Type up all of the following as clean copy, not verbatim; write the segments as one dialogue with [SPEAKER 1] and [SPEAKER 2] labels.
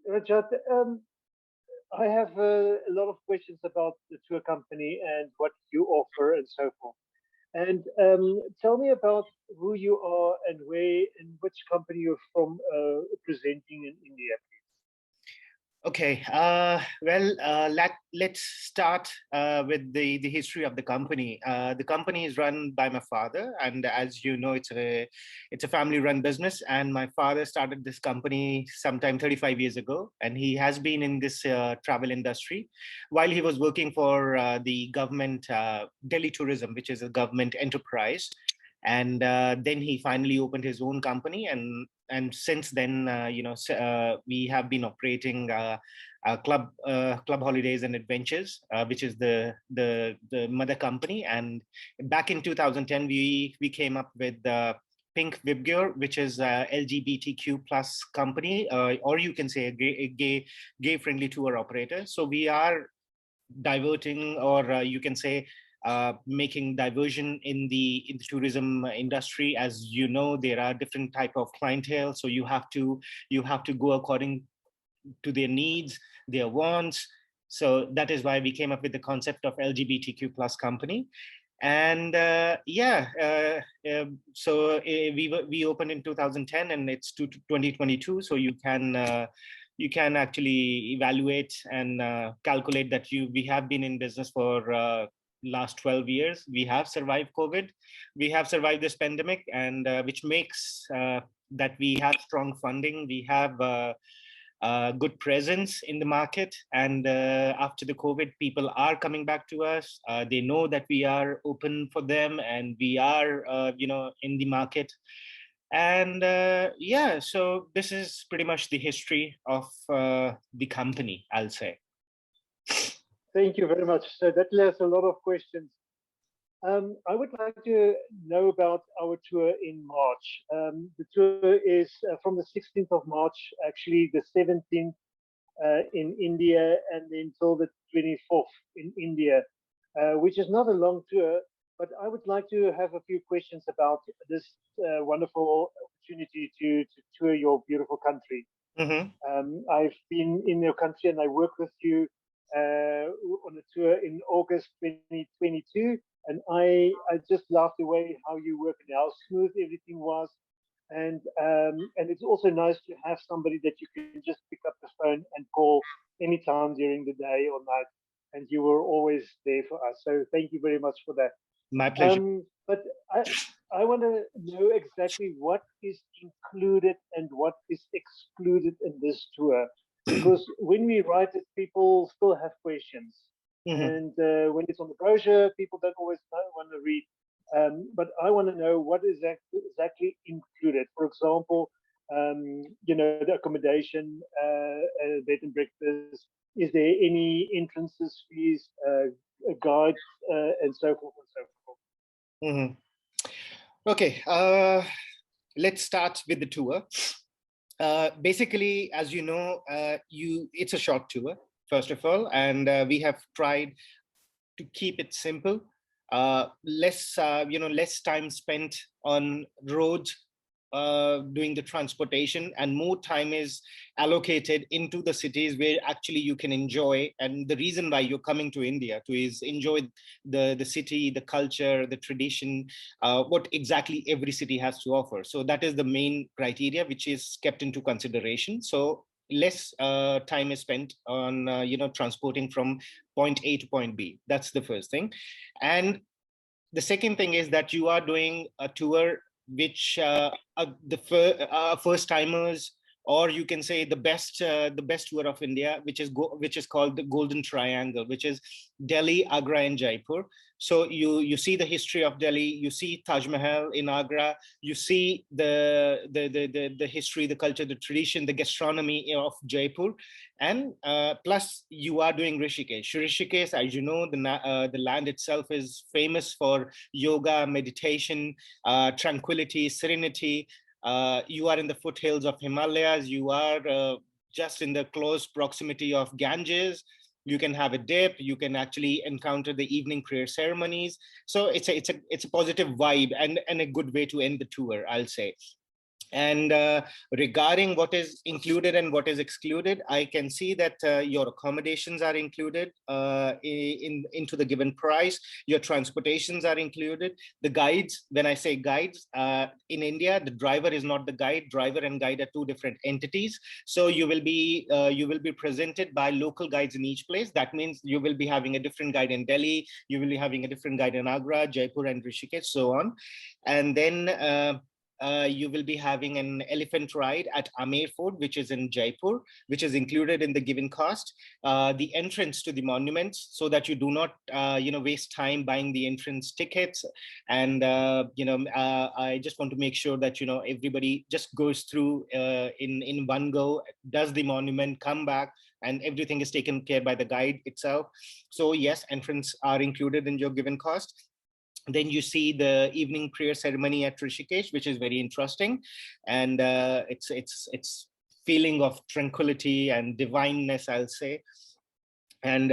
[SPEAKER 1] Rajat, I have a lot of questions about the tour company and what you offer and so forth. And tell me about who you are and where and which company you're from presenting in India.
[SPEAKER 2] Okay, let's start with the history of the company. The company is run by my father, and as you know, it's a family-run business. And my father started this company sometime 35 years ago, and he has been in this travel industry while he was working for the government Delhi Tourism, which is a government enterprise. And then he finally opened his own company, and since then, we have been operating Club Holidays and Adventures, which is the mother company. And back in 2010, we came up with Pink Vibgyor, which is a LGBTQ plus company, or you can say a gay friendly tour operator. So we are diverting, or you can say making diversion in the tourism industry. As you know, there are different type of clientele, so you have to go according to their needs, their wants. So that is why we came up with the concept of LGBTQ plus company. And so we opened in 2010, and it's 2022. So you can actually evaluate and calculate that we have been in business for last 12 years. We have survived COVID, we have survived this pandemic, and which makes that we have strong funding, we have good presence in the market. And after the COVID, people are coming back to us. They know that we are open for them, and we are in the market. And so this is pretty much the history of the company, I'll say.
[SPEAKER 1] Thank you very much. So that leaves a lot of questions. I would like to know about our tour in March. The tour is from the 16th of March, actually the 17th in India, and then till the 24th in India, which is not a long tour, but I would like to have a few questions about this wonderful opportunity to tour your beautiful country.
[SPEAKER 2] Mm-hmm.
[SPEAKER 1] I've been in your country and I worked with you on a tour in August 2022, and I just laughed away how you work and how smooth everything was. And it's also nice to have somebody that you can just pick up the phone and call anytime during the day or night, and you were always there for us. So thank you very much for that.
[SPEAKER 2] My pleasure.
[SPEAKER 1] But I want to know exactly what is included and what is excluded in this tour, because when we write it, people still have questions.
[SPEAKER 2] Mm-hmm.
[SPEAKER 1] And when it's on the brochure, people don't always want to read. But I want to know what is exactly included. For example, the accommodation, bed and breakfast. Is there any entrances fees, guides, and so forth and so forth?
[SPEAKER 2] Mm-hmm. Okay, let's start with the tour. Basically, as you know, it's a short tour, first of all, and we have tried to keep it simple. Less time spent on roads doing the transportation, and more time is allocated into the cities where actually you can enjoy. And the reason why you're coming to India is enjoy the city, the culture, the tradition, what exactly every city has to offer. So that is the main criteria which is kept into consideration. So less time is spent on transporting from point A to point B. That's the first thing. And the second thing is that you are doing a tour which the first timers, or you can say the best tour of India, which is called the Golden Triangle, which is Delhi, Agra, and Jaipur. So you see the history of Delhi, you see Taj Mahal in Agra, you see the history, the culture, the tradition, the gastronomy of Jaipur, and plus you are doing Rishikesh. Rishikesh, as you know, the land itself is famous for yoga, meditation, tranquility, serenity. You are in the foothills of Himalayas. You are just in the close proximity of Ganges. You can have a dip. You can actually encounter the evening prayer ceremonies. So it's a positive vibe and a good way to end the tour, I'll say. And regarding what is included and what is excluded, I can see that your accommodations are included into the given price. Your transportations are included. The guides, when I say guides, in India, the driver is not the guide. Driver and guide are two different entities. So you will be presented by local guides in each place. That means you will be having a different guide in Delhi. You will be having a different guide in Agra, Jaipur, and Rishikesh, so on. And then you will be having an elephant ride at Amer Fort, which is in Jaipur, which is included in the given cost. The entrance to the monuments, so that you do not, waste time buying the entrance tickets. And I just want to make sure that everybody just goes through in one go, does the monument, come back, and everything is taken care by the guide itself. So yes, entrance are included in your given cost. Then you see the evening prayer ceremony at Rishikesh, which is very interesting, and it's feeling of tranquility and divineness, I'll say. And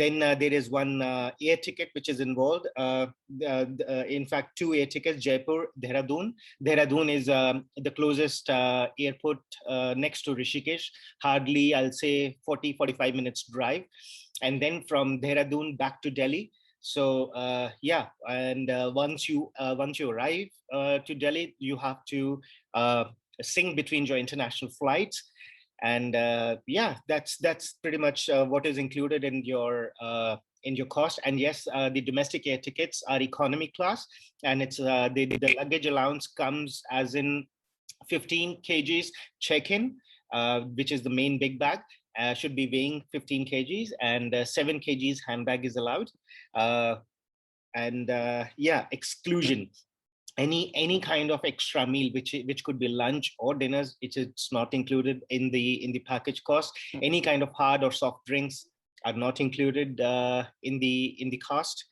[SPEAKER 2] then there is one air ticket which is involved. In fact, two air tickets: Jaipur, Dehradun. Dehradun is the closest airport next to Rishikesh. Hardly, I'll say, 40-45 minutes drive. And then from Dehradun back to Delhi. So yeah, and once you arrive to Delhi, you have to sync between your international flights. And yeah, that's pretty much what is included in your cost. And yes, the domestic air tickets are economy class, and it's the luggage allowance comes as in 15 kgs check-in, which is the main big bag. Should be weighing 15 kgs, and 7 kgs handbag is allowed. And yeah, exclusion: any kind of extra meal, which could be lunch or dinners, it's not included in the package cost. Any kind of hard or soft drinks are not included in the cost.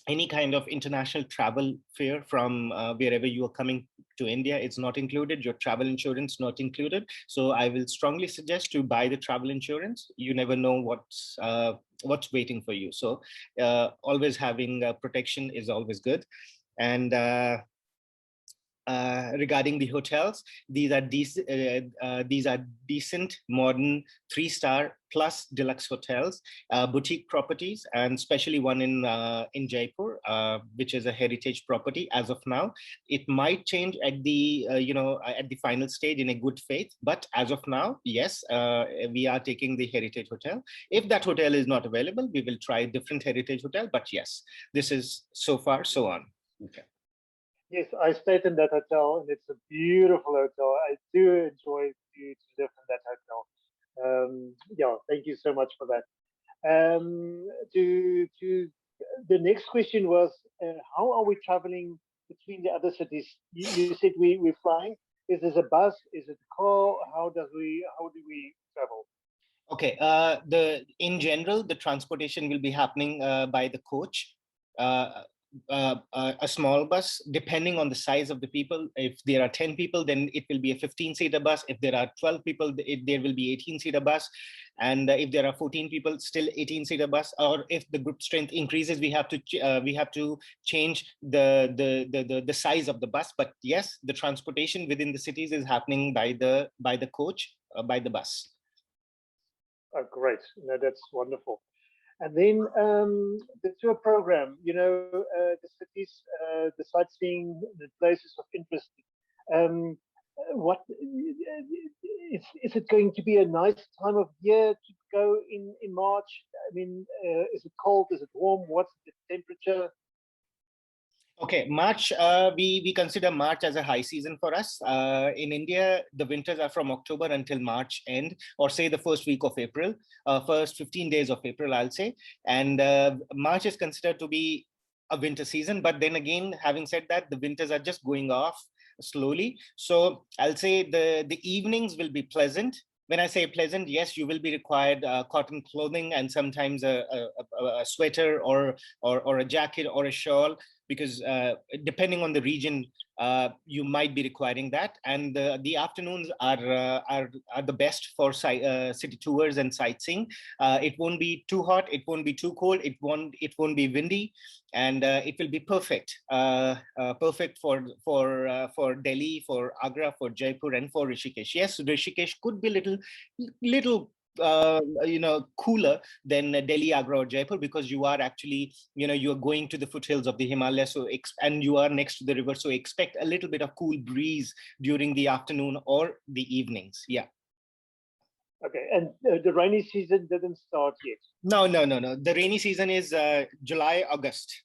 [SPEAKER 2] Any kind of international travel fare from wherever you are coming to India, it's not included. Your travel insurance not included. So I will strongly suggest to buy the travel insurance. You never know what's waiting for you. So always having protection is always good. And regarding the hotels, these are decent, modern 3-star plus deluxe hotels, boutique properties, and especially one in Jaipur, which is a heritage property as of now. It might change at the at the final stage in a good faith, but as of now, yes, we are taking the heritage hotel. If that hotel is not available, we will try a different heritage hotel. But yes, this is so far so on. Okay.
[SPEAKER 1] Yes, I stayed in that hotel, and it's a beautiful hotel. I do enjoy to live in that hotel. Yeah, thank you so much for that. To the next question was, how are we traveling between the other cities? You said we're flying. Is this a bus? Is it a car? How do we travel?
[SPEAKER 2] Okay. In general, the transportation will be happening by the coach. A small bus, depending on the size of the people. If there are 10 people, then it will be a 15-seater bus. If there are 12 people, there will be 18-seater bus. And if there are 14 people, still 18-seater bus. Or if the group strength increases, we have to change the size of the bus. But yes, the transportation within the cities is happening by the coach, by the bus.
[SPEAKER 1] Oh, great! No, that's wonderful. And then the tour program, the cities, the sightseeing, the places of interest. What is it going to be a nice time of year to go in March? I mean, is it cold? Is it warm? What's the temperature?
[SPEAKER 2] Okay, March, we consider March as a high season for us. In India, the winters are from October until March end, or say the first week of April, first 15 days of April, I'll say. And March is considered to be a winter season. But then again, having said that, the winters are just going off slowly. So I'll say the evenings will be pleasant. When I say pleasant, yes, you will be required cotton clothing and sometimes a sweater or a jacket or a shawl. because depending on the region, you might be requiring that. And the afternoons are the best for city tours and sightseeing. It won't be too hot, it won't be too cold, it won't be windy, and it will be perfect, perfect for Delhi, for Agra, for Jaipur, and for Rishikesh. Yes, Rishikesh could be little cooler than Delhi, Agra, or Jaipur, because you are actually, you are going to the foothills of the Himalayas, so and you are next to the river, so expect a little bit of cool breeze during the afternoon or the evenings. Yeah.
[SPEAKER 1] Okay, and the rainy season didn't start yet?
[SPEAKER 2] No. The rainy season is July, August.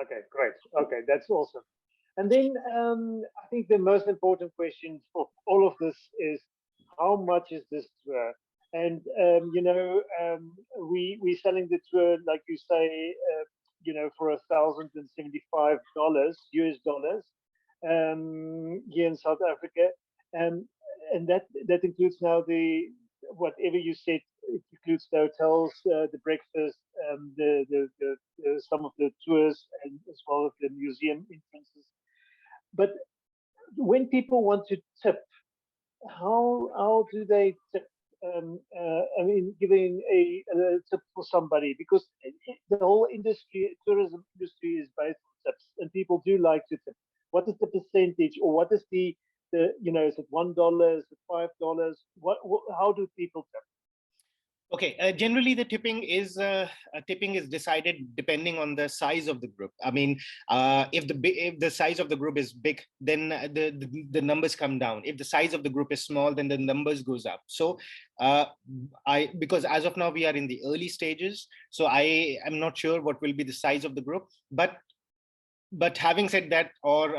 [SPEAKER 1] Okay, great. Okay, that's awesome. And then I think the most important question for all of this is, how much is this tour? And we're selling the tour, like you say, for $1,075 US dollars here in South Africa, and that includes now the whatever you said. It includes the hotels, the breakfast, some of the tours, and as well as the museum entrances. But when people want to tip, how do they tip? I mean, giving a tip for somebody, because the whole industry, tourism industry, is based on tips, and people do like to tip. What is the percentage, or what is the is it $1? Is it $5? How do people tip?
[SPEAKER 2] Okay, generally the tipping is decided depending on the size of the group. I mean, if the size of the group is big, then the numbers come down. If the size of the group is small, then the numbers goes up. So because as of now we are in the early stages, so I am not sure what will be the size of the group, but having said that, or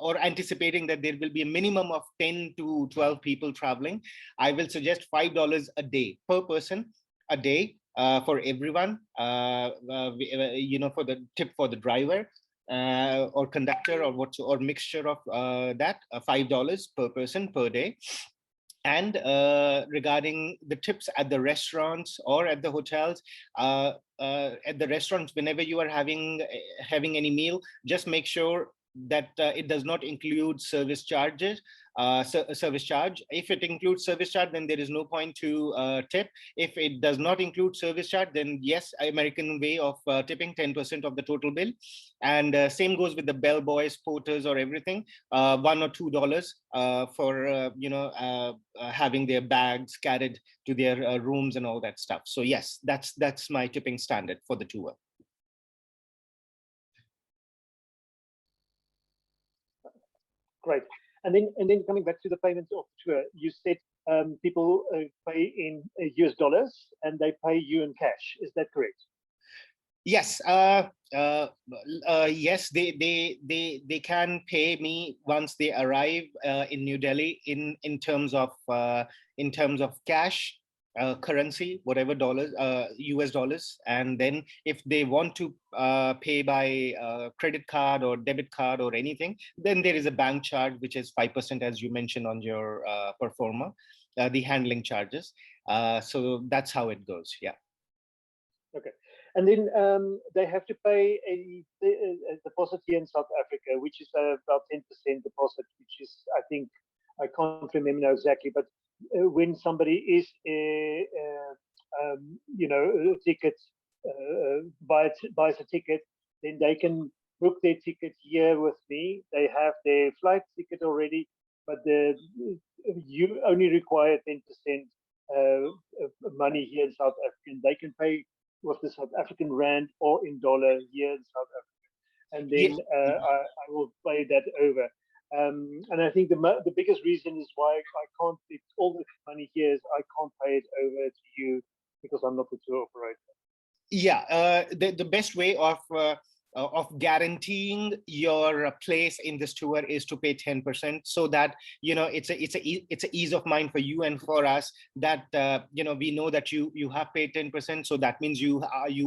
[SPEAKER 2] or anticipating that there will be a minimum of 10 to 12 people traveling, I will suggest $5 a day per person a day, for everyone, for the tip for the driver, or conductor, or mixture of that, $5 per person per day. And regarding the tips at the restaurants or at the hotels, at the restaurants, whenever you are having any meal, just make sure that it does not include service charges. Service charge. If it includes service charge, then there is no point to tip. If it does not include service charge, then yes, American way of tipping 10% of the total bill. And same goes with the bellboys, porters, or everything. $1 or $2 for having their bags carried to their rooms and all that stuff. So yes, that's my tipping standard for the tour.
[SPEAKER 1] Great. And then coming back to the payment of the tour, you said people pay in US dollars and they pay you in cash. Is that correct?
[SPEAKER 2] Yes. Yes, they can pay me once they arrive in New Delhi in terms of cash, currency, whatever dollars, US dollars. And then if they want to pay by credit card or debit card or anything, then there is a bank charge, which is 5%, as you mentioned on your pro forma, the handling charges. So that's how it goes. Yeah.
[SPEAKER 1] Okay. And then they have to pay a deposit here in South Africa, which is about 10% deposit, which is, I think, I can't remember now exactly, but when somebody is a ticket, buys a ticket, then they can book their ticket here with me. They have their flight ticket already, but you only require 10% money here in South Africa. They can pay with the South African rand or in dollar here in South Africa, and then I will pay that over. And I think the biggest reason is why I can't, it's all the money here, is I can't pay it over to you because I'm not the tour operator.
[SPEAKER 2] Yeah, the best way of guaranteeing your place in this tour is to pay 10%, so that it's a ease of mind for you and for us, that we know that you have paid 10%, so that means you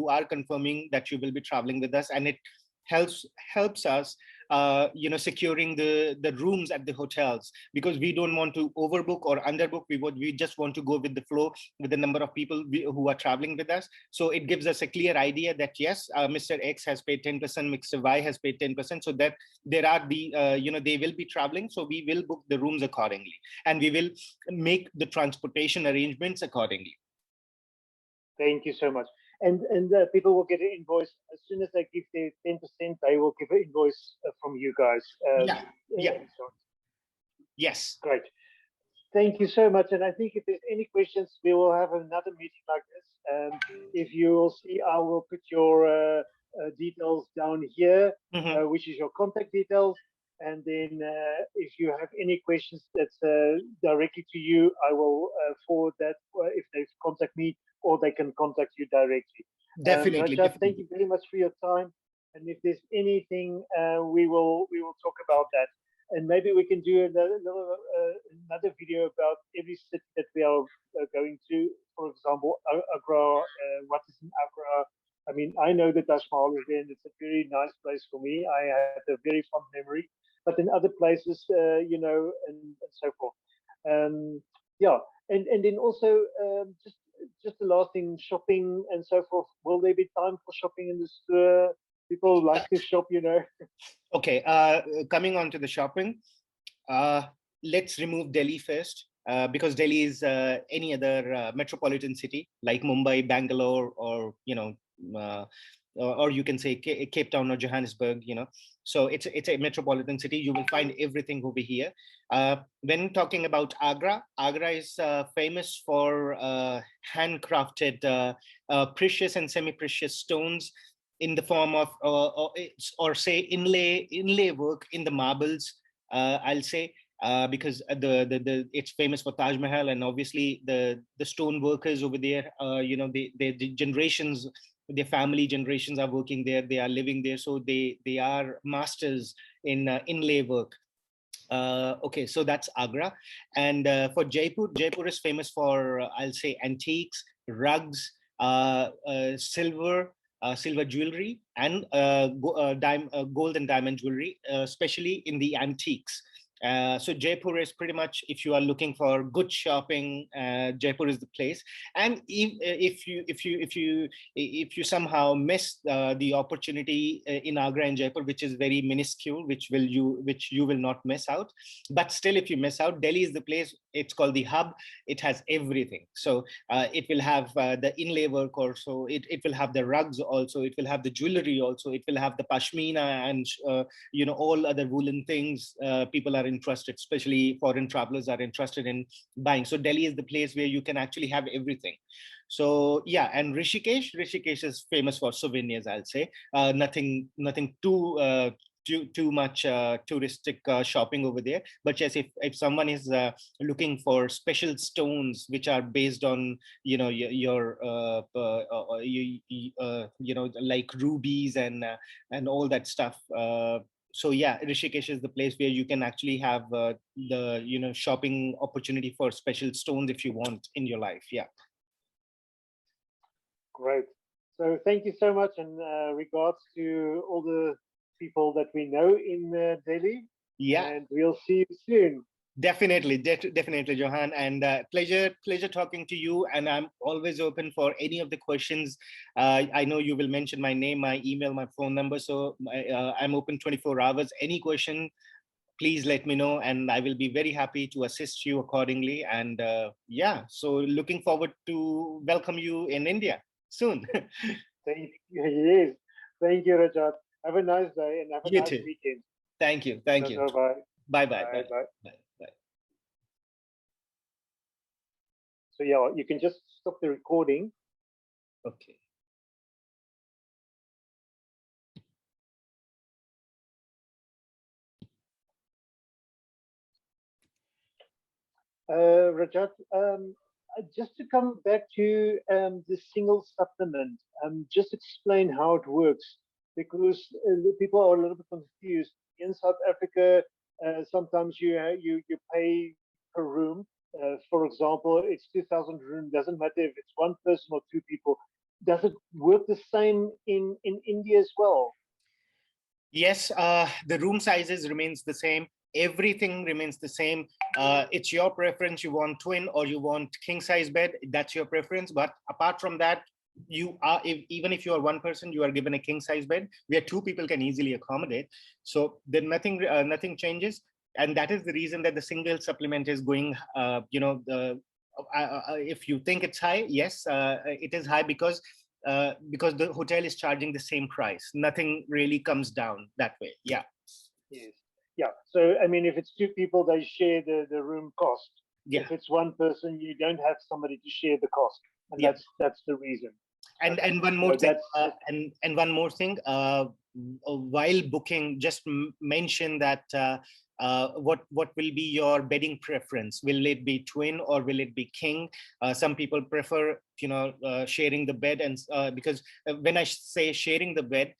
[SPEAKER 2] are confirming that you will be traveling with us, and it helps us securing the rooms at the hotels, because we don't want to overbook or underbook. We just want to go with the flow, with the number of people who are traveling with us. So it gives us a clear idea that yes, Mr. X has paid 10%, Mr. Y has paid 10%, so that there are they will be traveling, so we will book the rooms accordingly, and we will make the transportation arrangements accordingly.
[SPEAKER 1] Thank you so much. And people will get an invoice as soon as they give their 10%. They will give an invoice from you guys.
[SPEAKER 2] Yeah. Yes.
[SPEAKER 1] Great. Thank you so much. And I think if there's any questions, we will have another meeting like this. If you will see, I will put your details down here, which is your contact details. And then if you have any questions that's directly to you, I will forward that if they contact me, or they can contact you directly.
[SPEAKER 2] Definitely.
[SPEAKER 1] Rajat, thank you very much for your time. And if there's anything, we will talk about that. And maybe we can do another video about every city that we are going to. For example, Agra. What is in Agra? I mean, I know the Taj Mahal is there, and it's a very nice place for me. I had a very fond memory. But in other places, and so forth. Yeah, and then also just the last thing, shopping and so forth. Will there be time for shopping in this tour? People like to shop,
[SPEAKER 2] Okay, coming on to the shopping, let's remove Delhi first, because Delhi is any other metropolitan city like Mumbai, Bangalore, or or you can say Cape Town or Johannesburg. So it's a metropolitan city. You will find everything over here. When talking about Agra, Agra is famous for handcrafted precious and semi-precious stones in the form of or say inlay work in the marbles. I'll say because it's famous for Taj Mahal, and obviously the stone workers over there, the generations, their family generations are working there, they are living there, so they are masters in inlay work. Okay, so that's Agra. And for Jaipur is famous for I'll say antiques, rugs, silver jewelry, and gold and diamond jewelry, especially in the antiques. So Jaipur is pretty much, if you are looking for good shopping, Jaipur is the place. And if you somehow miss the opportunity in Agra and Jaipur, which is very minuscule, which you will not miss out. But still, if you miss out, Delhi is the place. It's called the hub. It has everything. So it will have the inlay work also. It will have the rugs also. It will have the jewelry also. It will have the pashmina and all other woolen things people are interested, especially foreign travelers are interested in buying. So Delhi is the place where you can actually have everything. So yeah, and Rishikesh is famous for souvenirs, I'll say. Nothing too much touristic shopping over there. But yes, if someone is looking for special stones which are based on your like rubies and all that stuff. So yeah, Rishikesh is the place where you can actually have the shopping opportunity for special stones if you want in your life. Yeah.
[SPEAKER 1] Great. So thank you so much, and regards to all the people that we know in Delhi.
[SPEAKER 2] Yeah.
[SPEAKER 1] And we'll see you soon.
[SPEAKER 2] Definitely, Johan, and pleasure talking to you. And I'm always open for any of the questions. I know you will mention my name, my email, my phone number, so I'm open 24 hours. Any question, please let me know, and I will be very happy to assist you accordingly. And yeah, so looking forward to welcome you in India soon.
[SPEAKER 1] Thank you. Yes. Thank you, Rajat. Have a nice day and have a nice weekend.
[SPEAKER 2] Thank you.
[SPEAKER 1] Bye.
[SPEAKER 2] Bye.
[SPEAKER 1] So yeah, you can just stop the recording.
[SPEAKER 2] Okay.
[SPEAKER 1] Rajat, just to come back to the single supplement, just explain how it works, because people are a little bit confused. In South Africa, sometimes you pay per room. For example, it's 2,000 room. Doesn't matter if it's one person or two people. Does it work the same in India as well?
[SPEAKER 2] Yes, the room sizes remains the same. Everything remains the same. It's your preference. You want twin or you want king size bed. That's your preference. But apart from that, you are even if you are one person, you are given a king size bed where two people can easily accommodate. So then nothing changes, and that is the reason that the single supplement is going. If you think it's high, yes, it is high because the hotel is charging the same price. Nothing really comes down that way. Yeah.
[SPEAKER 1] Yes. Yeah. So, I mean, if it's two people, they share the room cost.
[SPEAKER 2] Yeah.
[SPEAKER 1] If it's one person, you don't have somebody to share the cost. And
[SPEAKER 2] Yeah.
[SPEAKER 1] that's the reason.
[SPEAKER 2] And one more thing, and one more thing, while booking, just mention that what will be your bedding preference? Will it be twin or will it be king? Some people prefer, sharing the bed, and because when I say sharing the bed,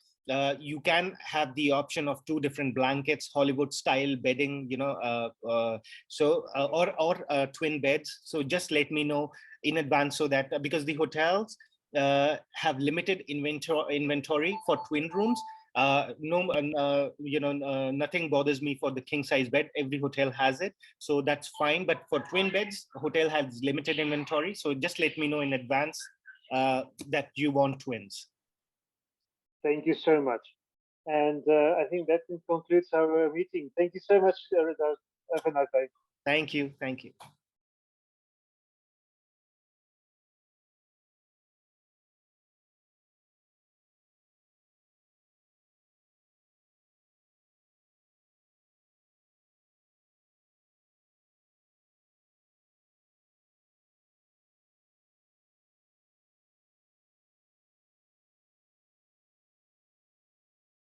[SPEAKER 2] you can have the option of two different blankets, Hollywood style bedding, or twin beds. So just let me know in advance so that because the hotels have limited inventory for twin rooms. Nothing bothers me for the king size bed. Every hotel has it, so that's fine. But for twin beds, hotel has limited inventory. So just let me know in advance that you want twins.
[SPEAKER 1] Thank you so much. And I think that concludes our meeting. Thank you so much, Rajat. Have a nice day.
[SPEAKER 2] Thank you. Thank you.